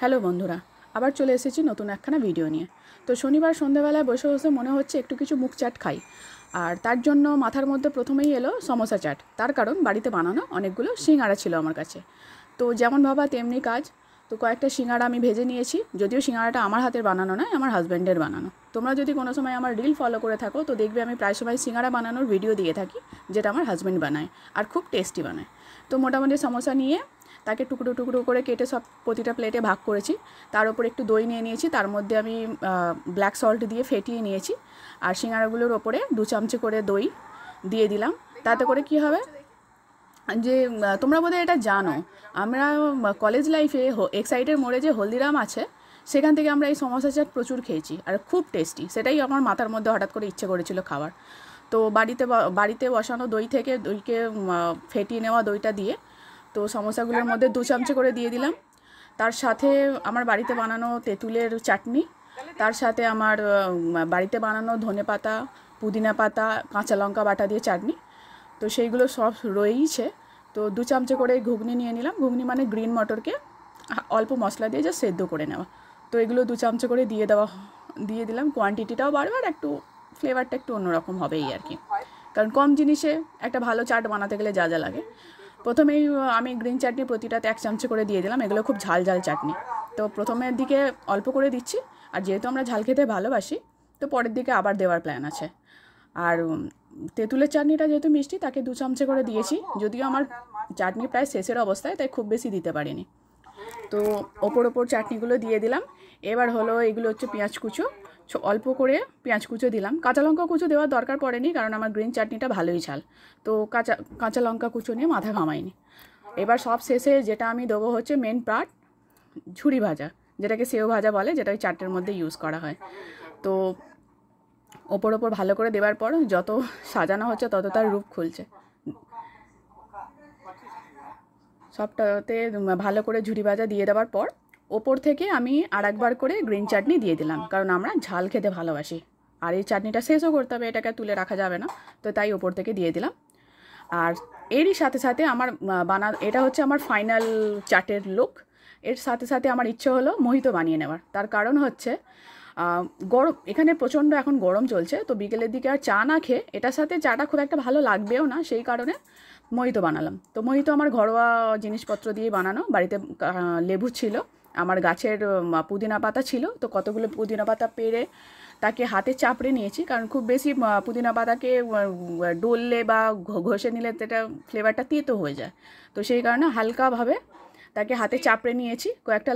Hello বন্ধুরা, আবার চলে এসেছি নতুন একখানা ভিডিও নিয়ে। তো শনিবার সন্ধ্যাবেলায় বসে বসে মনে হচ্ছে একটু কিছু মুখ চাট খাই, আর তার জন্য মাথার মধ্যে প্রথমেই এলো সমোসা চাট। তার কারণ বাড়িতে বানানো অনেকগুলো সিঙ্গাড়া ছিল আমার কাছে। তো যেমন ভাবা তেমনি কাজ। তো কয়েকটা সিঙ্গাড়া আমি ভেজে নিয়েছি, যদিও সিঙ্গাড়াটা আমার হাতের বানানো নয়, আমার হাজব্যান্ডের বানানো। তোমরা যদি কোনো সময় আমার রিল ফলো করে থাকো তো দেখবে আমি প্রায় সময় সিঙ্গাড়া বানানোর ভিডিও দিয়ে থাকি, যেটা আমার হাজব্যান্ড বানায় আর খুব টেস্টি বানায়। তো মোটামুটি সমোসা নিয়ে তাকে টুকরো টুকরো করে কেটে সব প্রতিটা প্লেটে ভাগ করেছি। তার উপর একটু দই নিয়ে নিয়েছি, তার মধ্যে আমি ব্ল্যাক সল্ট দিয়ে ফেটিয়ে নিয়েছি। আর সিঙ্গাড়াগুলোর ওপরে 2 চামচি করে দই দিয়ে দিলাম। তাতে করে কি হবে যে তোমরা বোধহয় এটা জানো, আমরা কলেজ লাইফে এক্সাইটের মোড়ে যে হলদিরাম আছে সেখান থেকে আমরা এই সমোসা চাট প্রচুর খেয়েছি আর খুব টেস্টি। সেটাই আমার মাথার মধ্যে হঠাৎ করে ইচ্ছে করেছিল খাবার। তো বাড়িতে বসানো দই থেকে দইকে ফেটিয়ে নেওয়া দইটা দিয়ে তো সমোসাগুলোর মধ্যে 2 চামচি করে দিয়ে দিলাম। তার সাথে আমার বাড়িতে বানানো তেঁতুলের চাটনি, তার সাথে আমার বাড়িতে বানানো ধনেপাতা, পুদিনা পাতা, কাঁচা লঙ্কা বাটা দিয়ে চাটনি। তো সেইগুলো সব রয়েইছে। তো 2 চামচে করে ঘুগনি নিয়ে নিলাম। ঘুগনি মানে গ্রিন মটরকে অল্প মশলা দিয়ে যা সেদ্ধ করে নেওয়া। তো এগুলো 2 চামচে করে দিয়ে দিলাম। কোয়ান্টিটিটাও বাড়বে আর একটু ফ্লেভারটা একটু অন্যরকম হবেই আর কি, কারণ কম জিনিসে একটা ভালো চাট বানাতে গেলে যা যা লাগে। প্রথমেই আমি গ্রিন চাটনি প্রতিটাতে 1 চামচে করে দিয়ে দিলাম। এগুলো খুব ঝাল ঝাল চাটনি, তো প্রথমের দিকে অল্প করে দিচ্ছি। আর যেহেতু আমরা ঝাল খেতে ভালোবাসি তো পরের দিকে আবার দেওয়ার প্ল্যান আছে। আর তেঁতুলের চাটনিটা যেহেতু মিষ্টি তাকে 2 চামচে করে দিয়েছি, যদিও আমার চাটনি প্রায় শেষের অবস্থায়, তাই খুব বেশি দিতে পারিনি। তো ওপর চাটনিগুলো দিয়ে দিলাম। এবার হলো এগুলো হচ্ছে পেঁয়াজ কুচো, অল্প করে পেঁয়াজ কুচো দিলাম। কাঁচা লঙ্কা কুচো দেওয়ার দরকার পড়েনি, কারণ আমার গ্রিন চাটনিটা ভালোই ঝাল। তো কাঁচা লঙ্কা কুচো নিয়ে মাথা ঘামাইনি। এবার সব শেষে যেটা আমি দেবো হচ্ছে মেন পার্ট, ঝুরি ভাজা, যেটাকে সেও ভাজা বলে, যেটা ওই চাটনির মধ্যে ইউজ করা হয়। তো ওপর ভালো করে দেওয়ার পর যত সাজানো হচ্ছে তত তার রূপ খুলছে। সবটাতে ভালো করে ঝুরি ভাজা দিয়ে দেওয়ার পর ওপর থেকে আমি আরেকবার করে গ্রিন চাটনি দিয়ে দিলাম, কারণ আমরা ঝাল খেতে ভালোবাসি। আর এই চাটনিটা শেষও করতে হবে, এটাকে তুলে রাখা যাবে না, তো তাই ওপর থেকে দিয়ে দিলাম। আর এরই সাথে সাথে আমার এটা হচ্ছে আমার ফাইনাল চাটের লুক। এর সাথে সাথে আমার ইচ্ছে হলো মোহিতো বানিয়ে নেওয়ার। তার কারণ হচ্ছে গরম, এখানে প্রচণ্ড এখন গরম চলছে, তো বিকেলের দিকে আর চা না খেয়ে এটার সাথে চাটা খুব একটা ভালো লাগবেও না, সেই কারণে মোহিতো বানালাম। তো মোহিতো আমার ঘরোয়া জিনিসপত্র দিয়ে বানানো। বাড়িতে লেবু ছিল, আমার গাছের পুদিনা পাতা ছিল, তো কতগুলো পুদিনা পাতা পেড়ে তাকে হাতে চাপড়ে নিয়েছি, কারণ খুব বেশি পুদিনা পাতাকে ডললে বা ঘষে নিলে সেটা ফ্লেভারটা তেতো হয়ে যায়। তো সেই কারণে হালকাভাবে তাকে হাতে চাপড়ে নিয়েছি। কয়েকটা